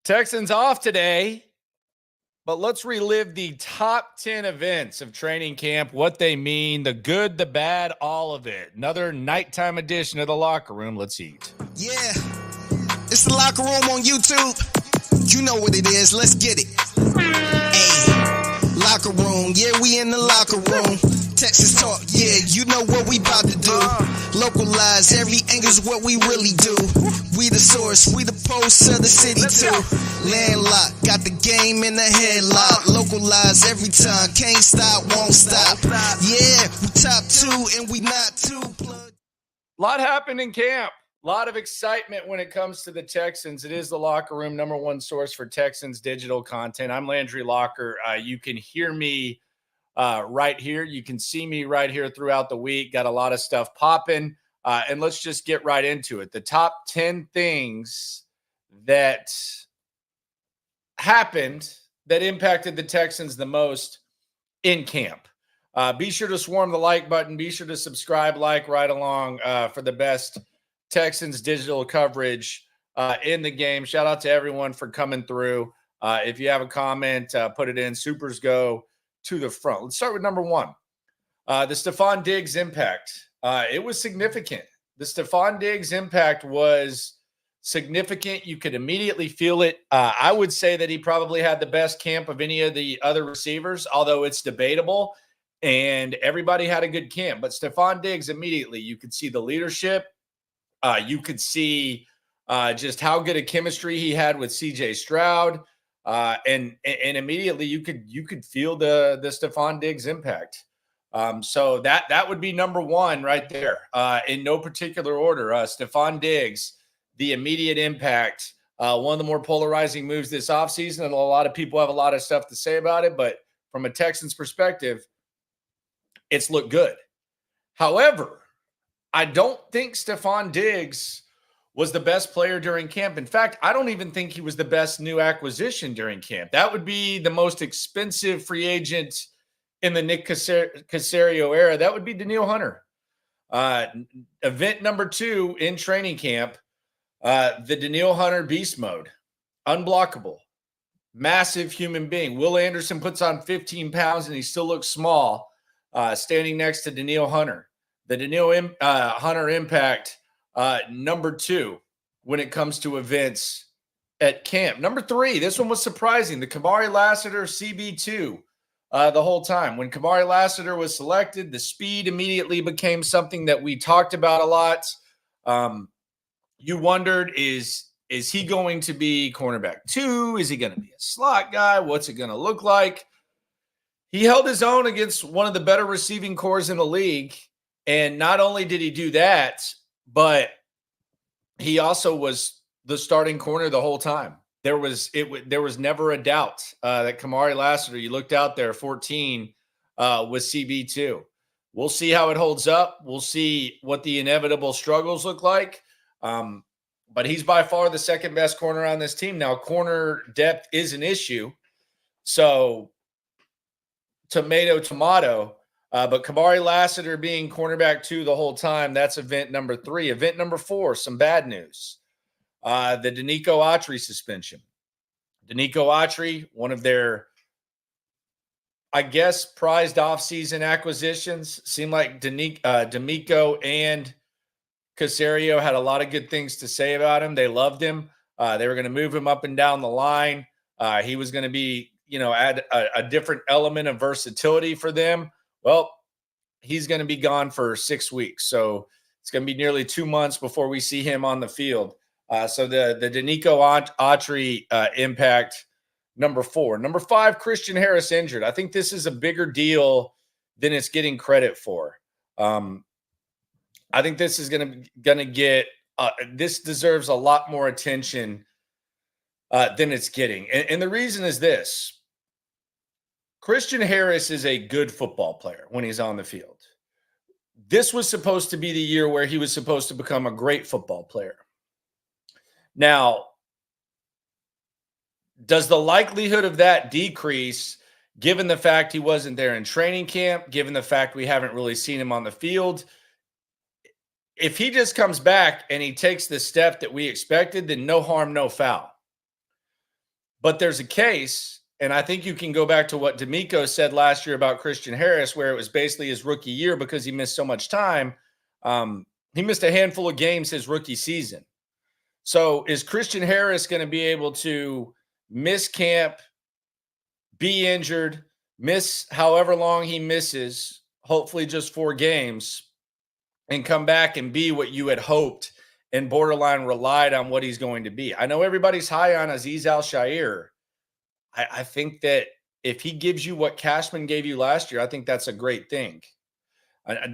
Texans off today, but let's relive the top 10 events of training camp, what they mean, the good, the bad, all of it. Another nighttime edition of The Locker Room. Let's eat. Yeah, it's The Locker Room on YouTube. You know what it is. Let's get it. Hey, Locker Room. Yeah, we in the locker room. Texas talk. Yeah, you know what we about to do. Localize every angle's what we really do. We the source, we the pulse of the city too. Landlocked, got the game in the headlock. Localize every time, can't stop, won't stop. Yeah, we top two and we not too plugged. A lot happened in camp. A lot of excitement when it comes to the Texans. It is the Locker Room, number one source for Texans digital content. I'm Landry Locker. You can hear me right here. You can see me right here throughout the week. Got a lot of stuff popping. And let's just get right into it. The top 10 things that happened that impacted the Texans the most in camp. Be sure to swarm the like button. Be sure to subscribe, like right along for the best Texans digital coverage in the game. Shout out to everyone for coming through. If you have a comment, put it in. Supers go to the front. Let's start with number one. The Stefon Diggs impact. It was significant. The Stefon Diggs impact was significant. You could immediately feel it. I would say that he probably had the best camp of any of the other receivers, although it's debatable, and everybody had a good camp. But Stefon Diggs, immediately, you could see the leadership. You could see just how good a chemistry he had with CJ Stroud. And immediately you could feel the Stefon Diggs impact. So that would be number one right there, in no particular order. Stefon Diggs, the immediate impact, one of the more polarizing moves this offseason, and a lot of people have a lot of stuff to say about it, but from a Texans perspective, it's looked good. However, I don't think Stefon Diggs was the best player during camp. In fact, I don't even think he was the best new acquisition during camp. That would be the most expensive free agent in the Nick Caserio era. That would be Danielle Hunter. Event number two in training camp, the Danielle Hunter beast mode. Unblockable. Massive human being. Will Anderson puts on 15 pounds and he still looks small, standing next to Danielle Hunter. The Danielle Hunter impact, number two, when it comes to events at camp. Number three, this one was surprising. The Kamari Lassiter CB2 the whole time. When Kamari Lassiter was selected, the speed immediately became something that we talked about a lot. You wondered, is he going to be cornerback 2? Is he going to be a slot guy? What's it going to look like? He held his own against one of the better receiving corps in the league. And not only did he do that, but he also was the starting corner the whole time. There was never a doubt that Kamari Lassiter, you looked out there, 14, was CB2. We'll see how it holds up. We'll see what the inevitable struggles look like. But he's by far the second best corner on this team. Now, corner depth is an issue. So, tomato. But Kamari Lassiter being cornerback 2 the whole time, that's event number 3. Event number 4, some bad news. The Nico Autry suspension. Nico Autry, one of their, I guess, prized offseason acquisitions. Seemed like D'Amico and Caserio had a lot of good things to say about him. They loved him. They were going to move him up and down the line. He was going to be, add a different element of versatility for them. Well, he's going to be gone for 6 weeks. So it's going to be nearly 2 months before we see him on the field. So the Nico Autry impact, number 4. Number 5, Christian Harris injured. I think this is a bigger deal than it's getting credit for. I think this is going to get this deserves a lot more attention than it's getting. And the reason is this. Christian Harris is a good football player when he's on the field. This was supposed to be the year where he was supposed to become a great football player. Now, does the likelihood of that decrease given the fact he wasn't there in training camp, given the fact we haven't really seen him on the field? If he just comes back and he takes the step that we expected, then no harm, no foul. But there's a case, and I think you can go back to what D'Amico said last year about Christian Harris, where it was basically his rookie year because he missed so much time. He missed a handful of games his rookie season. So is Christian Harris going to be able to miss camp, be injured, miss however long he misses, hopefully just 4 games, and come back and be what you had hoped and borderline relied on what he's going to be? I know everybody's high on Azeez Al-Shaair. I think that if he gives you what Cashman gave you last year, I think that's a great thing.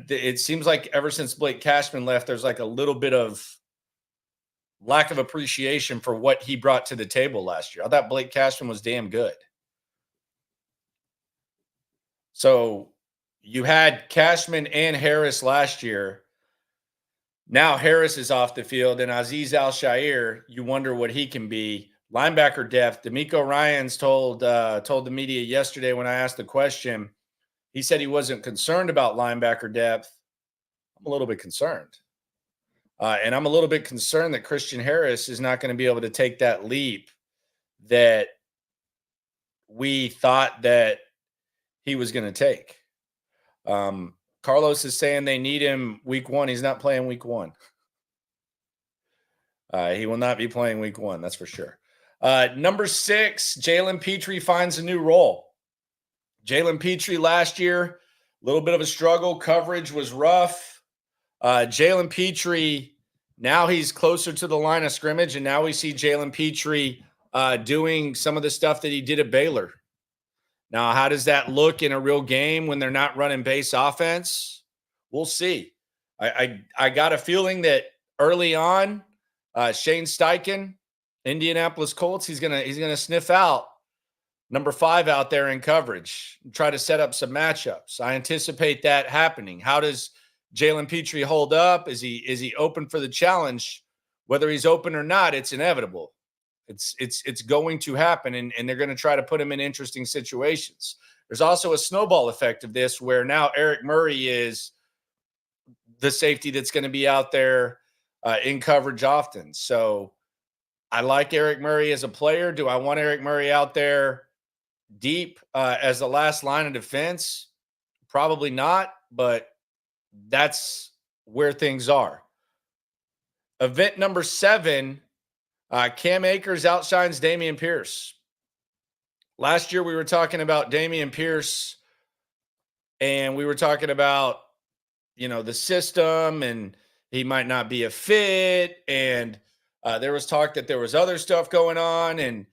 It seems like ever since Blake Cashman left, there's like a little bit of lack of appreciation for what he brought to the table last year. I thought Blake Cashman was damn good. So you had Cashman and Harris last year. Now Harris is off the field, and Azeez Al-Shaair, you wonder what he can be. Linebacker depth. D'Amico Ryans told the media yesterday when I asked the question, he said he wasn't concerned about linebacker depth. I'm a little bit concerned. And I'm a little bit concerned that Christian Harris is not going to be able to take that leap that we thought that he was going to take. Carlos is saying they need him week 1. He's not playing week 1. He will not be playing week 1. That's for sure. Number 6, Jalen Petrie finds a new role. Jalen Petrie last year, a little bit of a struggle. Coverage was rough. Jalen Petrie, now he's closer to the line of scrimmage, and now we see Jalen Petrie doing some of the stuff that he did at Baylor. Now, how does that look in a real game when they're not running base offense? We'll see. I got a feeling that early on, Shane Steichen, Indianapolis Colts, he's gonna sniff out number 5 out there in coverage and try to set up some matchups. I anticipate that happening. How does Jalen Petrie hold up? Is he open for the challenge? Whether he's open or not, it's inevitable. It's going to happen, and they're going to try to put him in interesting situations. There's also a snowball effect of this where now Eric Murray is the safety that's going to be out there in coverage often. So I like Eric Murray as a player. Do I want Eric Murray out there deep as the last line of defense? Probably not, but that's where things are. Event number 7, Cam Akers outshines Dameon Pierce. Last year we were talking about Dameon Pierce, and we were talking about, the system, and he might not be a fit, and there was talk that there was other stuff going on, and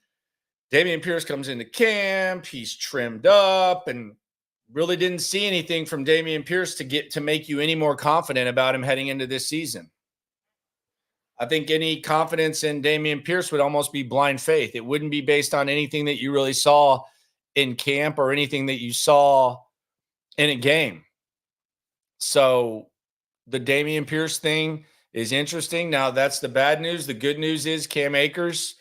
Dameon Pierce comes into camp. He's trimmed up, and really didn't see anything from Dameon Pierce to make you any more confident about him heading into this season. I think any confidence in Dameon Pierce would almost be blind faith. It wouldn't be based on anything that you really saw in camp or anything that you saw in a game. So the Dameon Pierce thing is interesting. Now, that's the bad news. The good news is Cam Akers,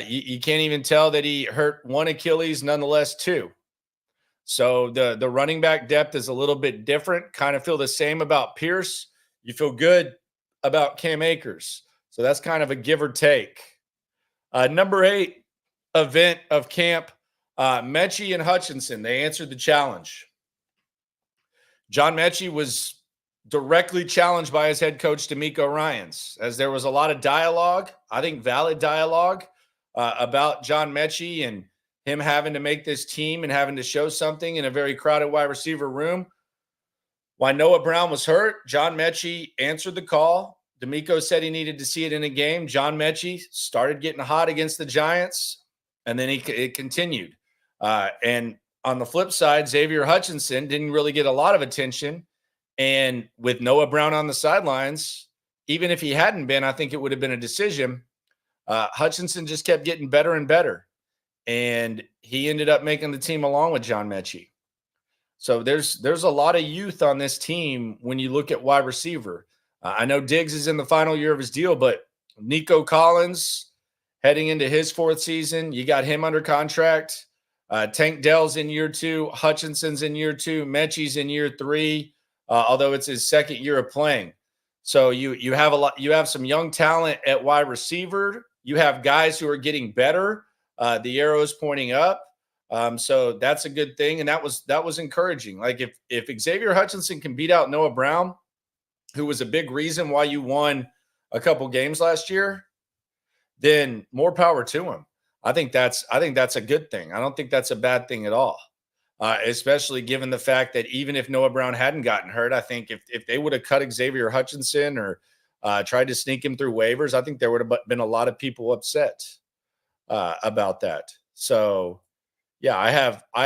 you can't even tell that he hurt one Achilles, nonetheless 2. So the running back depth is a little bit different. Kind of feel the same about Pierce. You feel good about Cam Akers. So that's kind of a give or take. Number 8 event of camp, Mechie and Hutchinson. They answered the challenge. John Mechie was directly challenged by his head coach, D'Amico Ryans, as there was a lot of dialogue, I think valid dialogue, about John Mechie and him having to make this team and having to show something in a very crowded wide receiver room. While Noah Brown was hurt, John Mechie answered the call. D'Amico said he needed to see it in a game. John Mechie started getting hot against the Giants, and then it continued. And on the flip side, Xavier Hutchinson didn't really get a lot of attention. And with Noah Brown on the sidelines, even if he hadn't been, I think it would have been a decision. Hutchinson just kept getting better and better. And he ended up making the team along with John Mechie. So there's a lot of youth on this team when you look at wide receiver. I know Diggs is in the final year of his deal, but Nico Collins heading into his 4th season, you got him under contract. Tank Dell's in year 2. Hutchinson's in year 2. Mechie's in year 3, although it's his 2nd year of playing. So you have some young talent at wide receiver. You have guys who are getting better. The arrow is pointing up. So that's a good thing. And that was encouraging. Like if Xavier Hutchinson can beat out Noah Brown, who was a big reason why you won a couple games last year, then more power to him. I think that's a good thing. I don't think that's a bad thing at all. Especially given the fact that even if Noah Brown hadn't gotten hurt, I think if they would have cut Xavier Hutchinson or tried to sneak him through waivers, I think there would have been a lot of people upset about that. So, yeah, I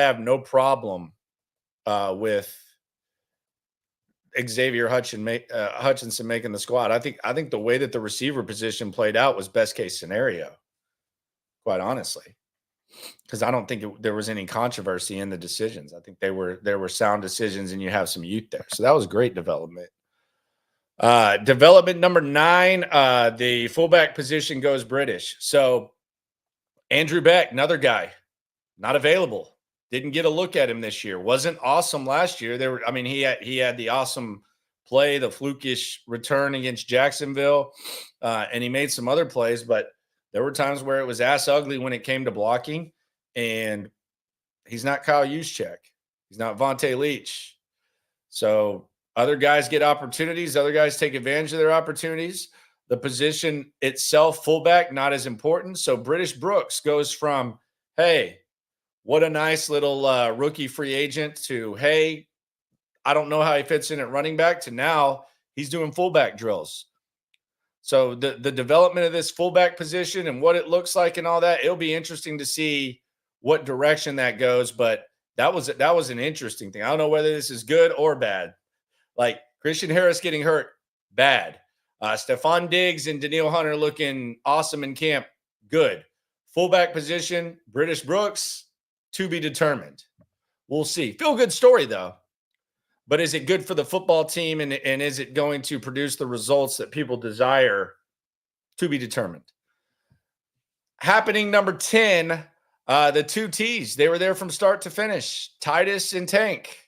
have no problem with Xavier Hutchinson making the squad. I think the way that the receiver position played out was best case scenario, quite honestly, because I don't think there was any controversy in the decisions. I think there were sound decisions, and you have some youth there. So that was great development. Development number 9, the fullback position goes British. So Andrew Beck, another guy, not available. Didn't get a look at him this year. Wasn't awesome last year. He had the awesome play, the flukish return against Jacksonville, and he made some other plays, but there were times where it was ass ugly when it came to blocking, and he's not Kyle Juszczyk. He's not Vontae Leach. So other guys get opportunities. Other guys take advantage of their opportunities. The position itself, fullback, not as important. So British Brooks goes from, hey, what a nice little rookie free agent to, hey, I don't know how he fits in at running back, to now he's doing fullback drills. So the development of this fullback position and what it looks like and all that, it'll be interesting to see what direction that goes. But that was an interesting thing. I don't know whether this is good or bad. Like Christian Harris getting hurt, bad. Stefon Diggs and Daniil Hunter looking awesome in camp, good. Fullback position, British Brooks, to be determined. We'll see. Feel good story, though. But is it good for the football team, and is it going to produce the results that people desire? To be determined. Happening number 10, the 2 T's. They were there from start to finish. Titus and Tank.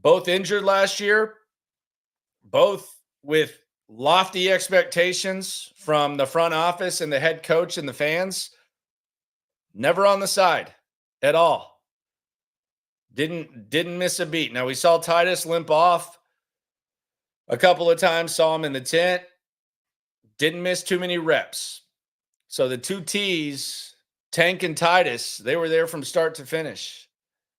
Both injured last year. Both with lofty expectations from the front office and the head coach and the fans. Never on the side at all. Didn't miss a beat. Now, we saw Titus limp off a couple of times, saw him in the tent. Didn't miss too many reps. So the 2 T's, Tank and Titus, they were there from start to finish.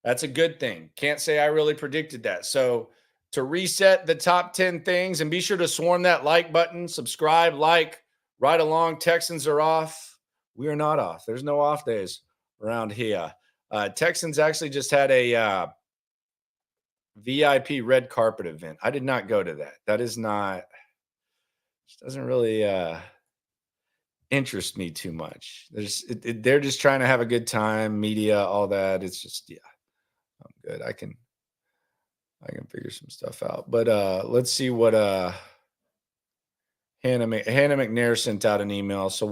That's a good thing. Can't say I really predicted that. So to reset the top 10 things, and be sure to swarm that like button, subscribe, like, right along. Texans are off. We are not off. There's no off days around here. Texans actually just had a VIP red carpet event. I did not go to that. That is not, doesn't really interest me too much. They're just trying to have a good time, media, all that. It's just, yeah, I'm good. I can figure some stuff out. But let's see what Hannah McNair sent out an email. So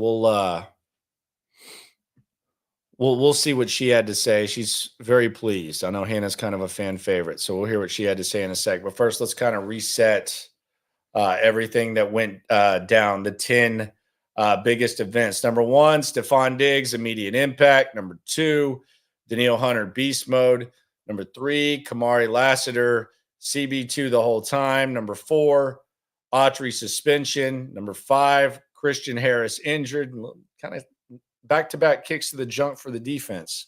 we'll see what she had to say. She's very pleased. I know Hannah's kind of a fan favorite, so we'll hear what she had to say in a sec. But first, let's kind of reset everything that went down, the 10 biggest events. Number 1, Stefon Diggs, immediate impact. Number 2, Daniil Hunter, beast mode. Number 3, Kamari Lassiter, CB2 the whole time. Number 4, Autry suspension. Number 5, Christian Harris injured. Kind of back-to-back kicks to the junk for the defense.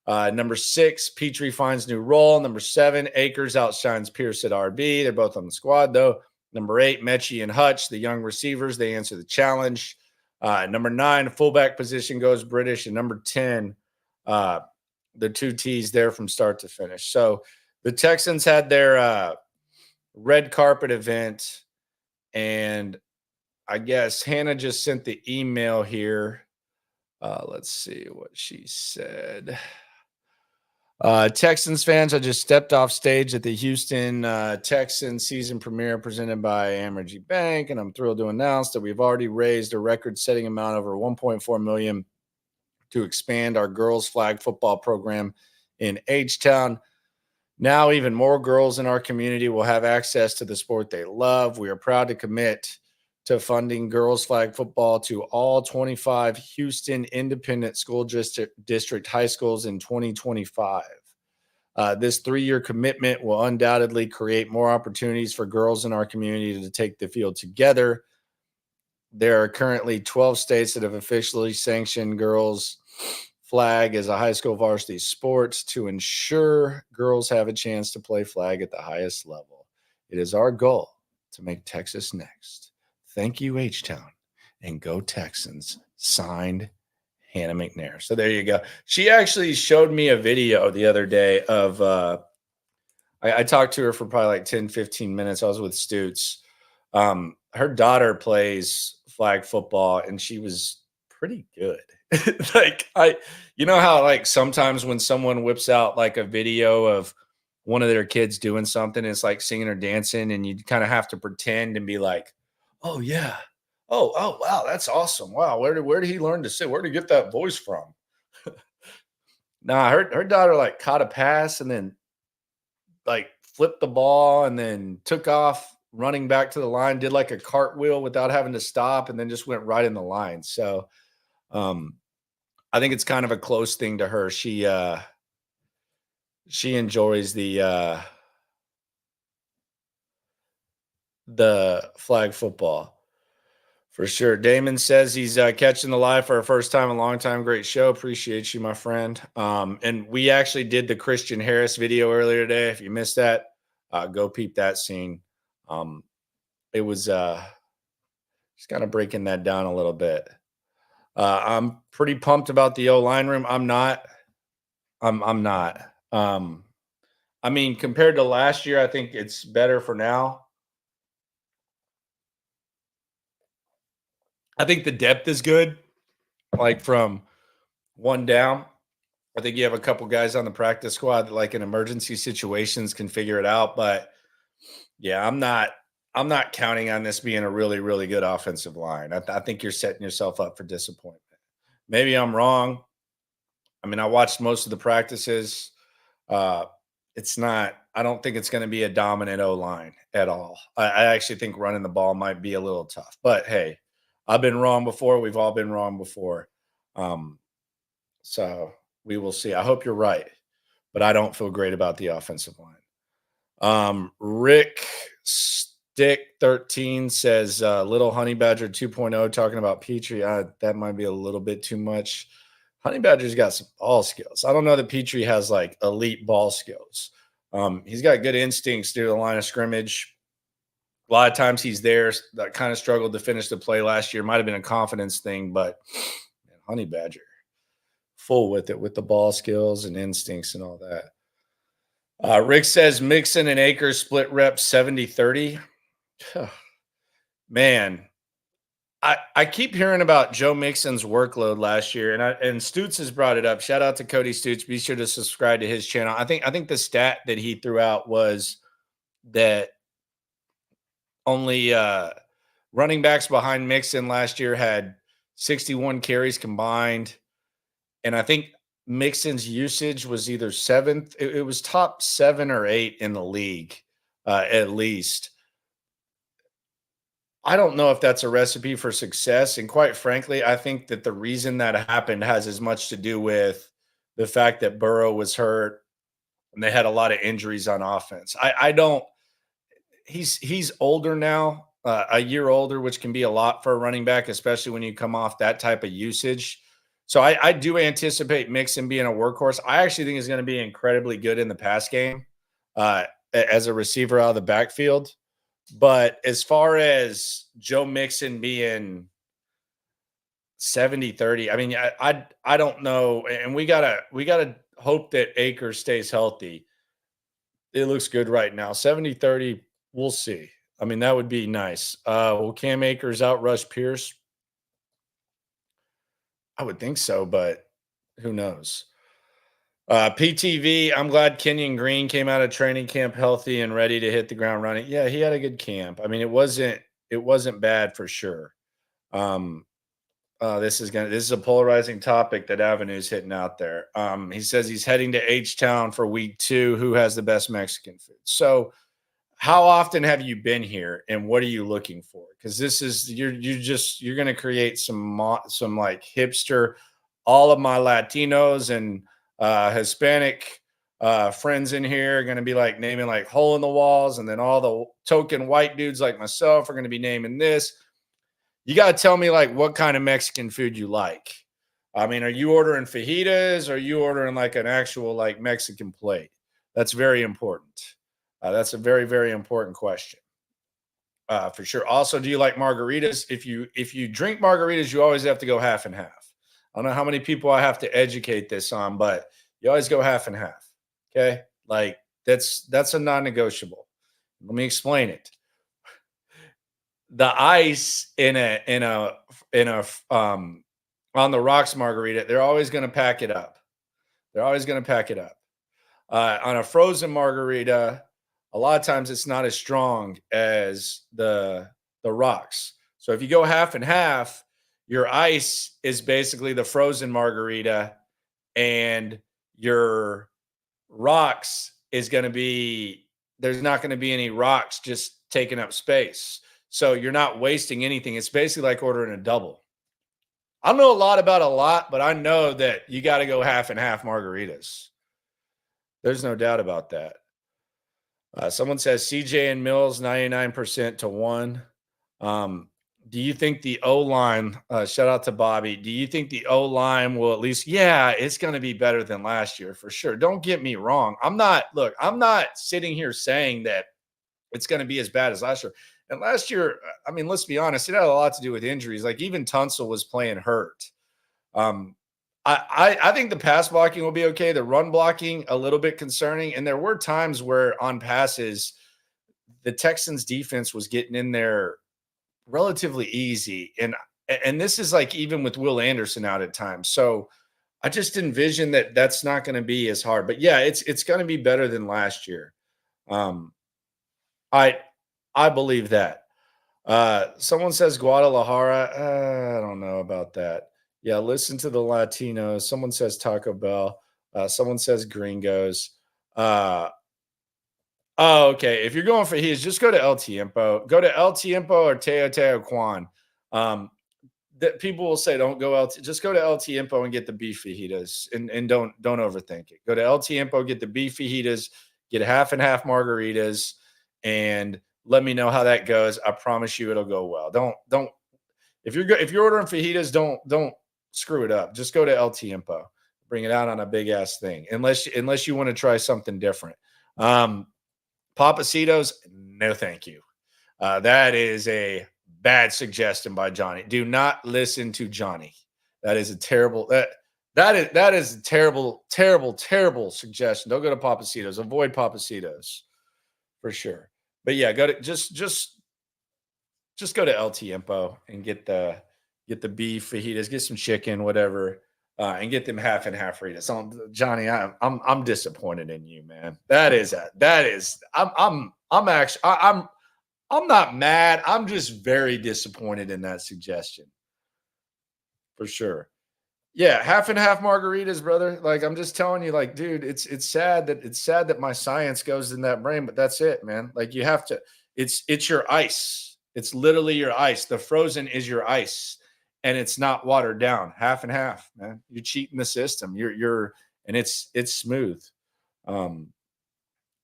Number 6, Petrie finds new role. Number 7, Akers outshines Pierce at RB. They're both on the squad, though. Number 8, Mechie and Hutch, the young receivers. They answer the challenge. Number 9, fullback position goes British. And number 10, the 2 T's there from start to finish. So the Texans had their red carpet event, and I guess Hannah just sent the email here. Let's see what she said. Texans fans, I just stepped off stage at the Houston Texans season premiere presented by Amergy Bank, and I'm thrilled to announce that we've already raised a record-setting amount, over $1.4 million, to expand our girls flag football program in H-Town. Now, even more girls in our community will have access to the sport they love. We are proud to commit to funding girls flag football to all 25 Houston Independent School District high schools in 2025. This 3-year commitment will undoubtedly create more opportunities for girls in our community to take the field together. There are currently 12 states that have officially sanctioned girls flag as a high school varsity sport to ensure girls have a chance to play flag at the highest level. It is our goal to make Texas next. Thank you, H-Town, and go Texans. Signed, Hannah McNair. So there you go. She actually showed me a video the other day of I talked to her for probably like 10, 15 minutes. I was with Stutes. Her daughter plays flag football, and she was pretty good. Like, you know how like sometimes when someone whips out like a video of one of their kids doing something, it's like singing or dancing, and you kind of have to pretend and be like, oh yeah, oh wow, that's awesome. Wow, where did he learn to sing? Where did he get that voice from? Nah, her daughter like caught a pass and then like flipped the ball and then took off running back to the line, did like a cartwheel without having to stop, and then just went right in the line. So I think it's kind of a close thing to her. She enjoys the flag football for sure. Damon says he's catching the live for a first time, a long time. Great show. Appreciate you, my friend. And we actually did the Christian Harris video earlier today. If you missed that, go peep that scene. It was just kind of breaking that down a little bit. I'm pretty pumped about the O-line room. I'm not. I mean, compared to last year, I think it's better for now. I think the depth is good, like from one down. I think you have a couple guys on the practice squad that, like in emergency situations, can figure it out. But yeah, I'm not counting on this being a really, really good offensive line. I think you're setting yourself up for disappointment. Maybe I'm wrong. I mean, I watched most of the practices. I don't think it's going to be a dominant O-line at all. I actually think running the ball might be a little tough. But hey, I've been wrong before. We've all been wrong before. So we will see. I hope you're right, but I don't feel great about the offensive line. Rick Stick 13 says Little Honey Badger 2.0 talking about Petrie. That might be a little bit too much. Honey Badger's got some ball skills. I don't know that Petrie has like elite ball skills. He's got good instincts near the line of scrimmage. A lot of times he's there. That kind of struggled to finish the play last year. Might have been a confidence thing, but man, Honey Badger, full with it with the ball skills and instincts and all that. Rick says Mixon and Akers split reps 70-30. Man, I keep hearing about Joe Mixon's workload last year, and Stutes has brought it up. Shout out to Cody Stutes. Be sure to subscribe to his channel. I think the stat that he threw out was that only running backs behind Mixon last year had 61 carries combined, and I think Mixon's usage was either seventh. It was top 7 or 8 in the league, at least. I don't know if that's a recipe for success. And quite frankly, I think that the reason that happened has as much to do with the fact that Burrow was hurt and they had a lot of injuries on offense. He's older now, a year older, which can be a lot for a running back, especially when you come off that type of usage. So I do anticipate Mixon being a workhorse. I actually think he's going to be incredibly good in the pass game as a receiver out of the backfield. But as far as Joe Mixon being 70-30, I mean, I don't know. And we gotta hope that Akers stays healthy. It looks good right now. 70-30, we'll see. I mean, that would be nice. Will Cam Akers outrush Pierce? I would think so, but who knows? PTV, I'm glad Kenyon Green came out of training camp healthy and ready to hit the ground running. Yeah, he had a good camp. I mean, it wasn't bad for sure. This is a polarizing topic that Avenue's hitting out there. He says he's heading to H-Town for week 2. Who has the best Mexican food? So how often have you been here and what are you looking for? Because this is you're going to create some like hipster. All of my Latinos and Hispanic friends in here are going to be like naming like hole in the walls, and then all the token white dudes like myself are going to be naming this. You got to tell me like what kind of Mexican food you like. I mean, are you ordering fajitas? Or are you ordering like an actual like Mexican plate? That's very important. That's a very, very important question, for sure. Also, do you like margaritas? If you drink margaritas, you always have to go half and half. I don't know how many people I have to educate this on, but you always go half and half. Okay, like that's a non-negotiable. Let me explain it. The ice in a on the rocks margarita, they're always going to pack it up. They're always going to pack it up. On a frozen margarita, a lot of times it's not as strong as the rocks. So if you go half and half, your ice is basically the frozen margarita, and your rocks is going to be there's not going to be any rocks just taking up space. So you're not wasting anything. It's basically like ordering a double. I don't know a lot about a lot, but I know that you got to go half and half margaritas. There's no doubt about that. Someone says CJ and Mills 99% to 1. Do you think the O-line, shout out to Bobby, do you think the O-line will at least, yeah, it's going to be better than last year for sure. Don't get me wrong. I'm not sitting here saying that it's going to be as bad as last year. And last year, I mean, let's be honest, it had a lot to do with injuries. Like even Tunsil was playing hurt. I think the pass blocking will be okay. The run blocking, a little bit concerning. And there were times where on passes, the Texans defense was getting in there relatively easy. And this is like even with Will Anderson out at times. So I just envision that that's not going to be as hard. But yeah, it's going to be better than last year. I believe that. Someone says Guadalajara. I don't know about that. Yeah, listen to the Latinos. Someone says Taco Bell. Someone says Gringos. Okay. If you're going for his, just go to El Tiempo. Go to El Tiempo or Teo Kwan. That people will say don't go just go to El Tiempo and get the beef fajitas and don't overthink it. Go to El Tiempo, get the beef fajitas, get half and half margaritas, and let me know how that goes. I promise you it'll go well. Don't if you're ordering fajitas, don't screw it up. Just go to El Tiempo. Bring it out on a big ass thing. Unless you want to try something different. Papacitos, no thank you. That is a bad suggestion by Johnny. Do not listen to Johnny. That is a terrible that is a terrible suggestion. Don't go to Papacitos. Avoid Papacitos for sure. But yeah, go to just go to El Tiempo and get the beef fajitas, get some chicken, whatever, and get them half and half fajitas. So, Johnny, I'm disappointed in you, man. I'm not mad. I'm just very disappointed in that suggestion. For sure. Yeah, half and half margaritas, brother. Like I'm just telling you, like, dude, it's sad that my science goes in that brain, but that's it, man. Like you have to, it's your ice. It's literally your ice. The frozen is your ice, and it's not watered down. Half and half, man. You're cheating the system. And it's smooth.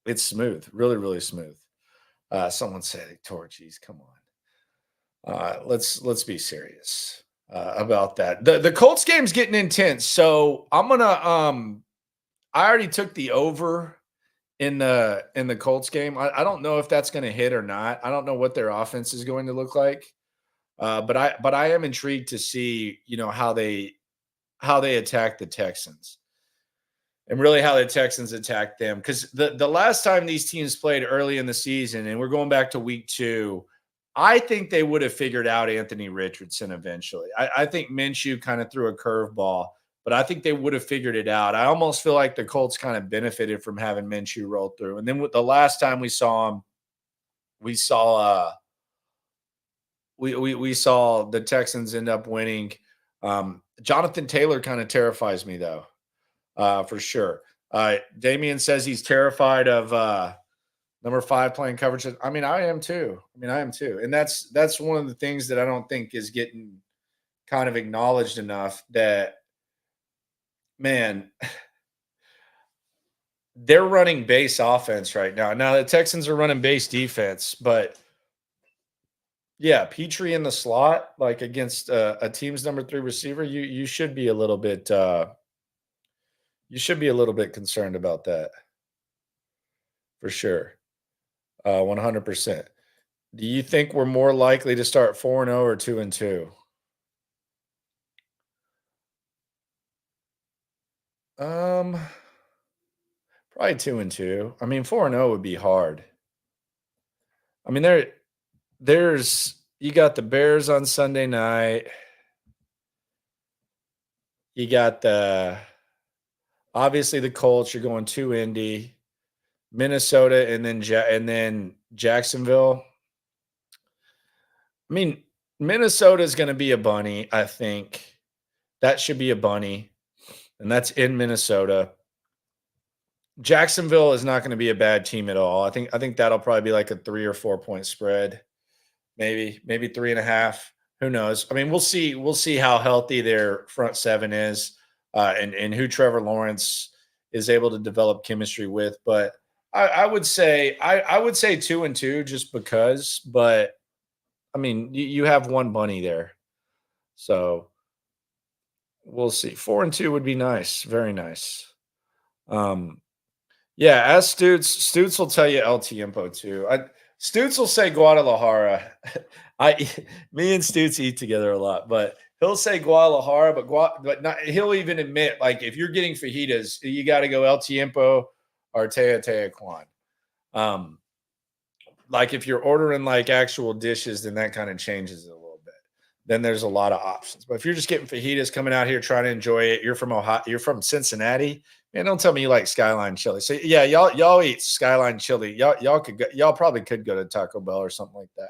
It's smooth, really, really smooth. Someone said Torchies. Come on. Let's be serious about that. The Colts game's getting intense. So I'm gonna I already took the over in the Colts game. I don't know if that's gonna hit or not. I don't know what their offense is going to look like. But I am intrigued to see, how they attack the Texans. And really how the Texans attacked them. Because the last time these teams played early in the season, and we're going back to week 2, I think they would have figured out Anthony Richardson eventually. I think Minshew kind of threw a curveball, but I think they would have figured it out. I almost feel like the Colts kind of benefited from having Minshew roll through. And then with the last time we saw him, we saw we saw the Texans end up winning. Jonathan Taylor kind of terrifies me though. For sure. Damian says he's terrified of Number 5 playing coverage. I mean, I am too. And that's one of the things that I don't think is getting kind of acknowledged enough that, man, they're running base offense right now. Now the Texans are running base defense, but yeah, Petrie in the slot, like against a team's number 3 receiver, you should be a little bit concerned about that for sure. 100%. Do you think we're more likely to start 4-0 or 2-2? Probably 2-2. I mean, 4-0 would be hard. I mean, there's you got the Bears on Sunday night. You got obviously the Colts. You're going to Indy, Minnesota, and then Jacksonville. I mean, Minnesota is going to be a bunny. I think that should be a bunny, and that's in Minnesota. Jacksonville is not going to be a bad team at all. I think that'll probably be like a 3 or 4 point spread, maybe 3.5. Who knows? I mean, we'll see. We'll see how healthy their front 7 is, and who Trevor Lawrence is able to develop chemistry with. But I would say 2-2 just because. But I mean, you have one bunny there, so we'll see. 4-2 would be nice, very nice. Yeah, ask Stutz. Stutz will tell you El Tiempo too. Stutz will say Guadalajara. Me and Stutz eat together a lot, but he'll say Guadalajara, but not. He'll even admit, like, if you're getting fajitas, you got to go El Tiempo or Teotihuacan. Like if you're ordering like actual dishes, then that kind of changes it a little bit. Then there's a lot of options. But if you're just getting fajitas, coming out here trying to enjoy it, you're from Ohio, you're from Cincinnati. Man, don't tell me you like Skyline chili. So yeah, y'all eat Skyline chili. Y'all probably could go to Taco Bell or something like that.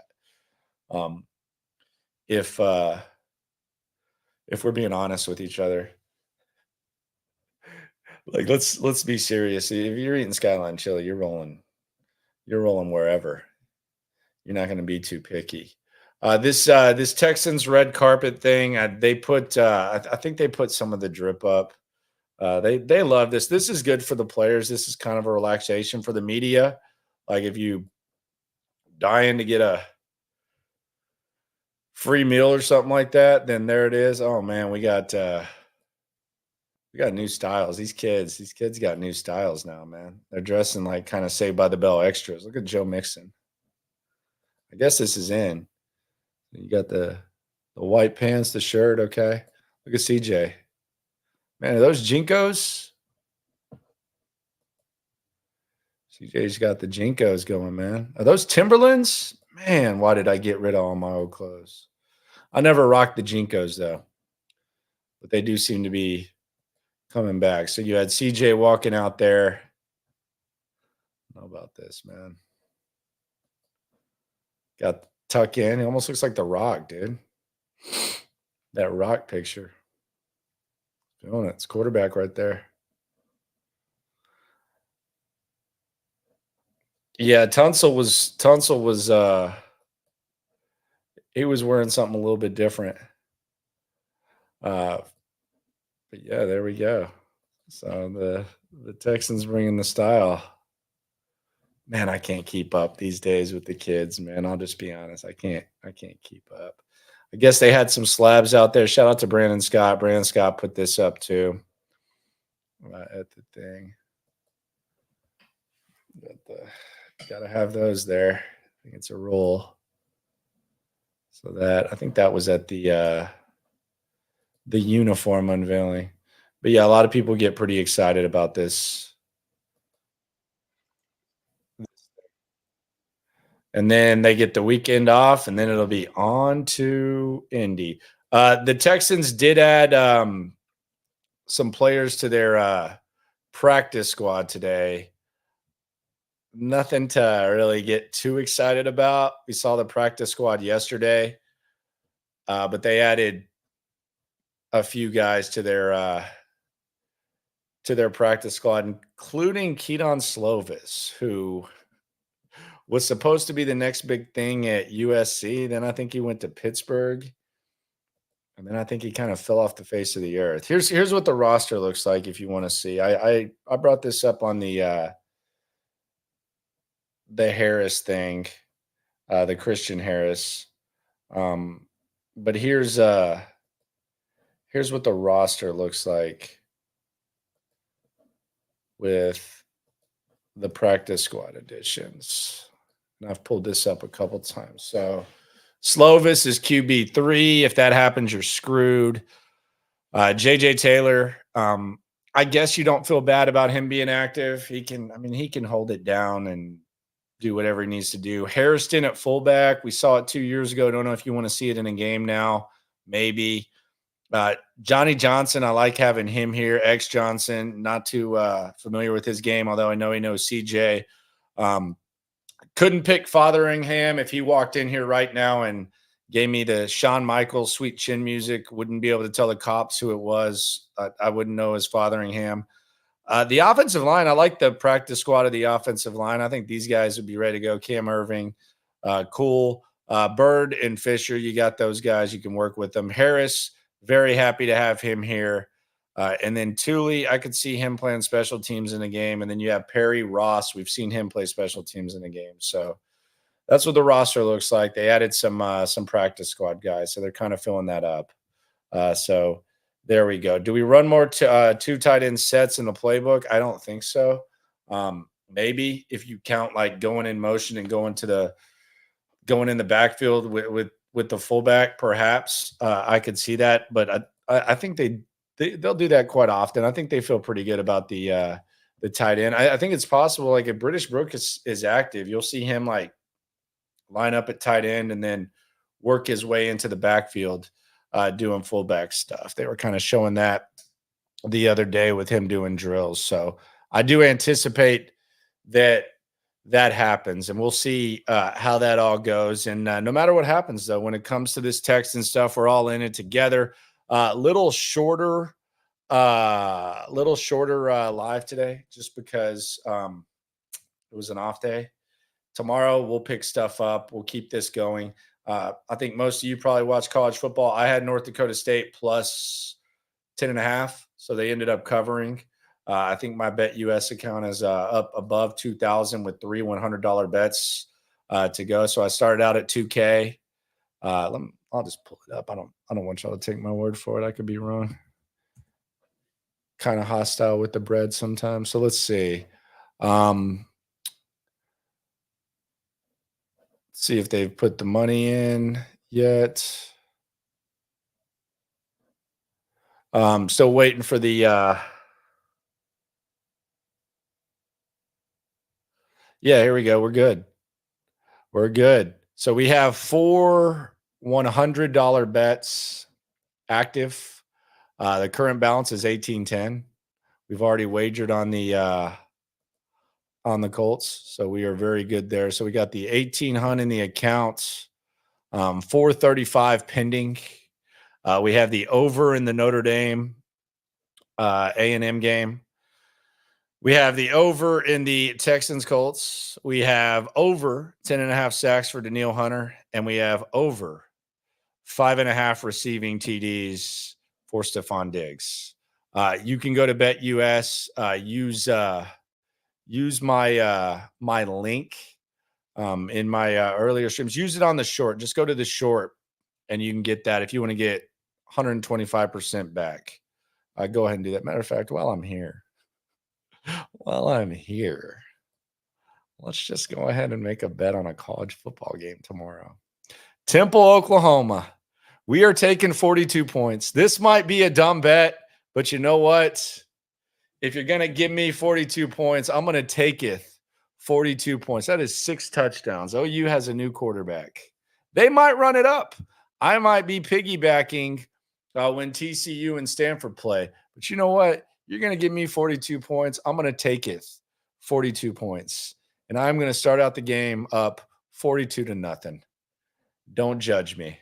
If we're being honest with each other, like let's be serious. If you're eating Skyline chili, you're rolling wherever. You're not going to be too picky. This Texans red carpet thing, they put I think they put some of the drip up. They love this. This is good for the players. This is kind of a relaxation for the media. Like if you dying to get a free meal or something like that, then there it is. Oh man, we got new styles. These kids got new styles now, man. They're dressing like kind of Saved by the Bell extras. Look at Joe Mixon. I guess this is in. You got the white pants, the shirt. Okay. Look at CJ. Man, are those Jinkos? CJ's got the Jinkos going, man. Are those Timberlands? Man, why did I get rid of all my old clothes? I never rocked the Jinkos, though. But they do seem to be coming back. So you had CJ walking out there. I don't know about this, man. Got tuck in. He almost looks like The Rock, dude. That Rock picture. Doing it. It's quarterback right there. Yeah, Tunsil was he was wearing something a little bit different. But yeah, there we go. So the Texans bringing the style. Man, I can't keep up these days with the kids, man. I'll just be honest. I can't keep up. I guess they had some slabs out there. Shout out to Brandon Scott. Brandon Scott put this up too at the thing. Gotta have those there. I think it's a rule. So I think that was at the uniform unveiling. But yeah, a lot of people get pretty excited about this. And then they get the weekend off, and then it'll be on to Indy. The Texans did add some players to their practice squad today. Nothing to really get too excited about. We saw the practice squad yesterday, but they added a few guys to their practice squad, including Keaton Slovis, who was supposed to be the next big thing at USC. Then I think he went to Pittsburgh. And then I think he kind of fell off the face of the earth. Here's what the roster looks like if you want to see. I brought this up on the Harris thing, the Christian Harris. But here's what the roster looks like with the practice squad additions. And I've pulled this up a couple times. So Slovis is QB3. If that happens, you're screwed. JJ Taylor, I guess you don't feel bad about him being active. He can hold it down and do whatever he needs to do. Harrison at fullback. We saw it 2 years ago. Don't know if you want to see it in a game now. Maybe. Johnny Johnson, I like having him here. X Johnson, not too familiar with his game, although I know he knows CJ. Couldn't pick Fotheringham. If he walked in here right now and gave me the Shawn Michaels Sweet Chin music, wouldn't be able to tell the cops who it was. I wouldn't know as Fotheringham. The offensive line, I like the practice squad of the offensive line. I think these guys would be ready to go. Cam Irving, cool. Bird and Fisher, you got those guys. You can work with them. Harris, very happy to have him here. And then Thule, I could see him playing special teams in the game. And then you have Perry Ross. We've seen him play special teams in the game. So that's what the roster looks like. They added some practice squad guys, so they're kind of filling that up. So there we go. Do we run more two tight end sets in the playbook? I don't think so. Maybe if you count like going in motion and going in the backfield with the fullback, perhaps I could see that. But I think they'll do that quite often. I think they feel pretty good about the tight end. I think it's possible, like if British Brook is active, you'll see him like line up at tight end and then work his way into the backfield doing fullback stuff. They were kind of showing that the other day with him doing drills. So I do anticipate that happens, and we'll see how that all goes. And no matter what happens, though, when it comes to this Texan stuff, we're all in it together. Little shorter live today, just because it was an off day. Tomorrow we'll pick stuff up. We'll keep this going. I think most of you probably watch college football. I had North Dakota State plus 10.5, so they ended up covering. I think my Bet US account is up above 2,000 with 3 $100 bets to go. So I started out at 2K. I'll just pull it up. I don't want y'all to take my word for it. I could be wrong. Kind of hostile with the bread sometimes. So let's see. See if they've put the money in yet. Still waiting for the yeah, here we go. We're good. So we have 4 $100 bets active. The current balance is 1810. We've already wagered on the Colts, so we are very good there. So we got the 1800 in the account, 435 pending. We have the over in the Notre Dame A&M game. We have the over in the Texans Colts. We have over 10.5 sacks for Danielle Hunter, and we have over 5.5 receiving TDs for Stefon Diggs. You can go to Bet US, use my my link in my earlier streams. Use it on the short. Just go to the short, and you can get that if you want to get 125% back. Go ahead and do that. Matter of fact, while I'm here, let's just go ahead and make a bet on a college football game tomorrow. Temple, Oklahoma. We are taking 42 points. This might be a dumb bet, but you know what? If you're going to give me 42 points, I'm going to take it. 42 points. That is 6 touchdowns. OU has a new quarterback. They might run it up. I might be piggybacking when TCU and Stanford play. But you know what? You're going to give me 42 points. I'm going to take it. 42 points. And I'm going to start out the game up 42-0. Don't judge me.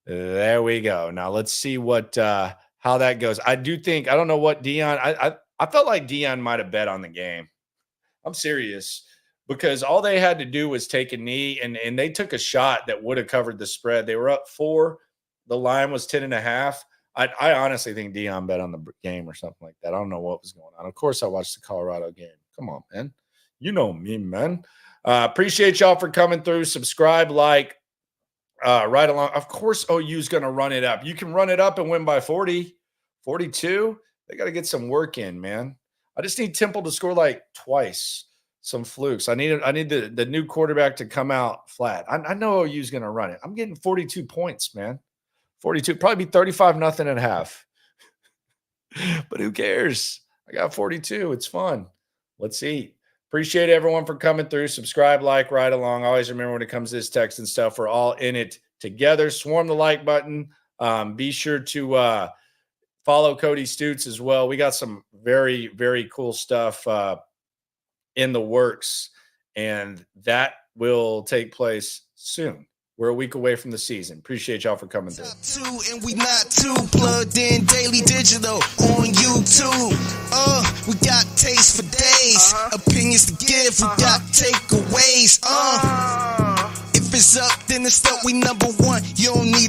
There we go. Now let's see what how that goes. I don't know what Dion. I felt like Dion might have bet on the game. I'm serious. because all they had to do was take a knee, and they took a shot that would have covered the spread. They were up 4. The line was 10.5. I honestly think Dion bet on the game or something like that. I don't know what was going on. Of course, I watched the Colorado game. Come on, man. You know me, man. Appreciate y'all for coming through. Subscribe, like, right along. Of course, OU's going to run it up. You can run it up and win by 40, 42. They got to get some work in, man. I just need Temple to score like twice. Some flukes. I need the new quarterback to come out flat. I know OU's going to run it. I'm getting 42 points, man. 42, probably be 35-0 at half. But who cares? I got 42. It's fun. Let's eat. Appreciate everyone for coming through. Subscribe, like, right along. Always remember when it comes to this Texan stuff, we're all in it together. Swarm the like button. Be sure to follow Cody Stutes as well. We got some very, very cool stuff in the works, and that will take place soon. We're a week away from the season. Appreciate y'all for coming through. And we not too plugged in daily digital on YouTube. We got taste for days, opinions to give. We got takeaways. If it's up, then it's up. We number one. You don't need the